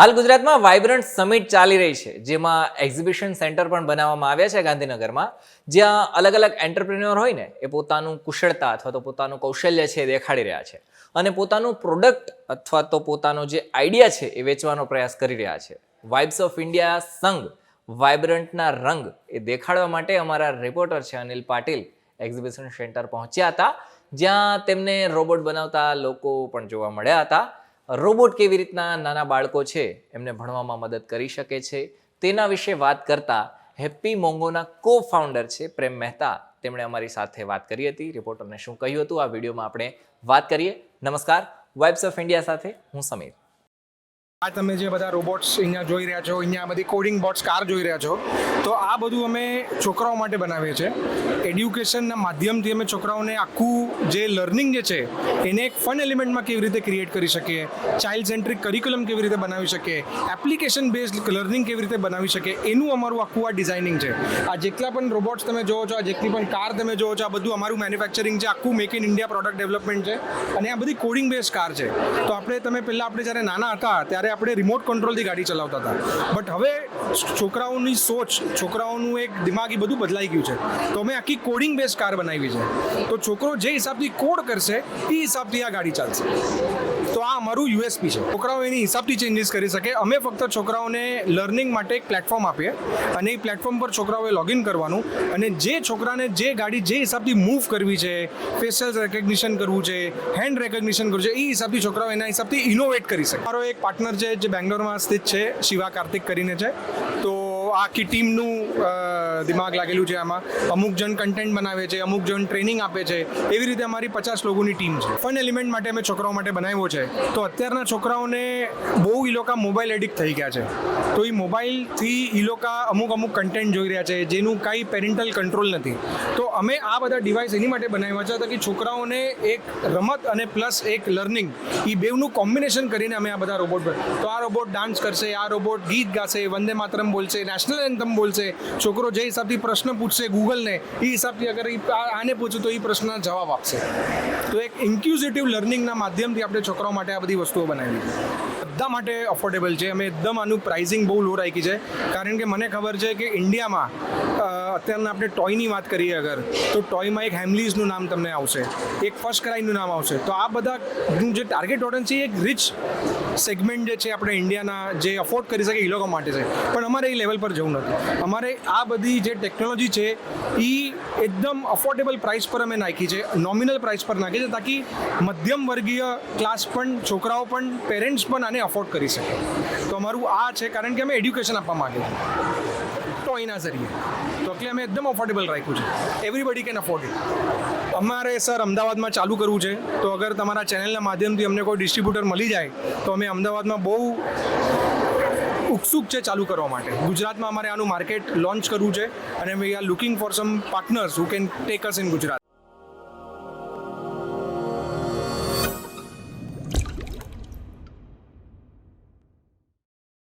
હાલ ગુજરાતમાં vibrant summit ચાલી રહી છે, જેમાં એક્ઝિબિશન સેન્ટર પણ બનાવવામાં આવ્યા છે ગાંધીનગરમાં, જ્યાં અલગ અલગ એન્ટરપ્રિન્યોર હોય ને એ પોતાનું કુશળતા અથવા તો પોતાનું કૌશલ્ય છે એ દેખાડી રહ્યા છે અને પોતાનું પ્રોડક્ટ અથવા તો પોતાનો જે આઈડિયા છે એ વેચવાનો પ્રયાસ કરી રહ્યા છે. વાઇબ્સ ઓફ ઇન્ડિયા સંઘ વાઇબ્રન્ટના રંગ એ દેખાડવા માટે અમારા રિપોર્ટર છે અનિલ પાટીલ એક્ઝિબિશન સેન્ટર પહોંચ્યા હતા, જ્યાં તેમને રોબોટ બનાવતા લોકો પણ જોવા મળ્યા હતા. રોબોટ કેવી રીતના નાના બાળકો છે એમને ભણવામાં મદદ કરી શકે છે તેના વિશે વાત કરતા હેપી મોંગોના કો ફાઉન્ડર છે પ્રેમ મહેતા, તેમણે અમારી સાથે વાત કરી હતી. રિપોર્ટરને શું કહ્યું હતું આ વિડીયોમાં આપણે વાત કરીએ. નમસ્કાર, વાઇબ્સ ઓફ ઇન્ડિયા સાથે હું સમીર. આ તમે જે બધા રોબોટ્સ અહીંયા જોઈ રહ્યા છો, અહીંયા બધી કોડિંગ બોટ્સ કાર જોઈ રહ્યા છો, તો આ બધું અમે છોકરાઓ માટે બનાવીએ છીએ. એડ્યુકેશનના માધ્યમથી અમે છોકરાઓને આખું જે લર્નિંગ જે છે એને એક ફન એલિમેન્ટમાં કેવી રીતે ક્રિએટ કરી શકીએ, ચાઇલ્ડ સેન્ટ્રિક કરિક્યુલમ કેવી રીતે બનાવી શકીએ, એપ્લિકેશન બેઝડ લર્નિંગ કેવી રીતે બનાવી શકીએ, એનું અમારું આખું આ ડિઝાઇનિંગ છે. આ જેટલા પણ રોબોટ્સ તમે જોવો છો, આ જેટલી પણ કાર તમે જોવો છો, આ બધું અમારું મેન્યુફેક્ચરિંગ છે, આખું make in India product development છે અને આ બધી કોડિંગ બેઝ કાર છે. તો આપણે જ્યારે નાના હતા ત્યારે આપણે રિમોટ કંટ્રોલથી ગાડી ચલાવતા હતા, બટ હવે છોકરાઓની સોચ, છોકરાઓનું એક દિમાગ એ બધું બદલાઈ ગયું છે. તો અમે આખી કોડિંગ બેઝ કાર બનાવી છે. તો છોકરો જે હિસાબથી કોડ કરશે એ હિસાબથી આ ગાડી ચાલશે. તો આ અમારું યુએસપી છે. છોકરાઓ એની હિસાબથી ચેન્જીસ કરી શકે. અમે ફક્ત છોકરાઓને લર્નિંગ માટે એક પ્લેટફોર્મ આપીએ અને એ પ્લેટફોર્મ પર છોકરાઓએ લોગિન કરવાનું અને જે છોકરાને જે ગાડી જે હિસાબથી મૂવ કરવી છે, ફેશિયલ રેકગ્નિશન કરવું છે, હેન્ડ રેકગ્નિશન કરવું છે, એ હિસાબથી છોકરાઓ એના હિસાબથી ઇનોવેટ કરી શકે. મારો એક પાર્ટનર છે જે બેંગ્લોરમાં સ્થિત છે, શિવા કાર્તિક કરીને છે. તો આખી ટીમનું દિમાગ લાગેલું છે આમાં. અમુક જણ કન્ટેન્ટ બનાવે છે, અમુક જણ ટ્રેનિંગ આપે છે. એવી રીતે અમારી 50 લોકોની ટીમ છે. ફન એલિમેન્ટ માટે અમે છોકરાઓ માટે બનાવ્યો છે. તો અત્યારના છોકરાઓને બહુ એ લોકો મોબાઈલ એડિક્ટ થઈ ગયા છે. તો એ મોબાઈલથી એ લોકો અમુક કન્ટેન્ટ જોઈ રહ્યા છે જેનું કાંઈ પેરેન્ટલ કંટ્રોલ નથી. તો અમે આ બધા ડિવાઇસ એની માટે બનાવ્યા છે કે છોકરાઓને એક રમત અને પ્લસ એક લર્નિંગ, એ બેવનું કોમ્બિનેશન કરીને અમે આ બધા રોબોટ. તો આ રોબોટ ડાન્સ કરશે, આ રોબોટ ગીત ગાશે, વંદે માતરમ બોલશે, નેશનલ એન્થમ બોલશે. છોકરો જે હિસાબથી પ્રશ્ન પૂછશે ગૂગલને, એ હિસાબથી અગર આને પૂછું તો એ પ્રશ્નના જવાબ આપશે. તો એક ઇન્ક્યુઝિટિવ લર્નિંગના માધ્યમથી આપણે છોકરાઓ માટે આ બધી વસ્તુઓ બનાવી છે. બધા માટે અફોર્ડેબલ છે. અમે એકદમ આનું પ્રાઇઝિંગ બહુ લો રાખી છે, કારણ કે મને ખબર છે કે ઇન્ડિયામાં અત્યારના આપણે ટોયની વાત કરીએ અગર, તો ટોયમાં એક હેમલીઝનું નામ તમને આવશે, એક ફર્સ્ટ ક્રાઈનું નામ આવશે. તો આ બધાનું જે ટાર્ગેટ ઓડિયન્સ છે એક રિચ સેગમેન્ટ જે છે આપણે ઇન્ડિયાના, જે અફોર્ડ કરી શકે એ લોકો માટે છે. પણ અમારે એ લેવલ પર જવું નથી. અમારે આ બધી જે ટેકનોલોજી છે એ એકદમ અફોર્ડેબલ પ્રાઇસ પર અમે નાખી છે, નોમિનલ પ્રાઇસ પર નાખી છે, તાકી મધ્યમ વર્ગીય ક્લાસ પણ, છોકરાઓ પણ, પેરેન્ટ્સ પણ આને અફોર્ડ કરી શકે. તો અમારું આ છે, કારણ કે અમે એડ્યુકેશન આપવા માંગીએ છીએ ટોયના ઝરીએ. તો એટલે અમે એકદમ અફોર્ડેબલ રાખ્યું છે. Everybody can afford it. અમારે સર અમદાવાદમાં ચાલુ કરવું છે. તો અગર તમારા ચેનલના માધ્યમથી અમને કોઈ ડિસ્ટ્રીબ્યુટર મળી જાય તો અમે અમદાવાદમાં બહુ ઉત્સુક છે ચાલુ કરવા માટે. ગુજરાતમાં અમારે આનું માર્કેટ લોન્ચ કરવું છે અને we are looking for some partners who can take us in Gujarat.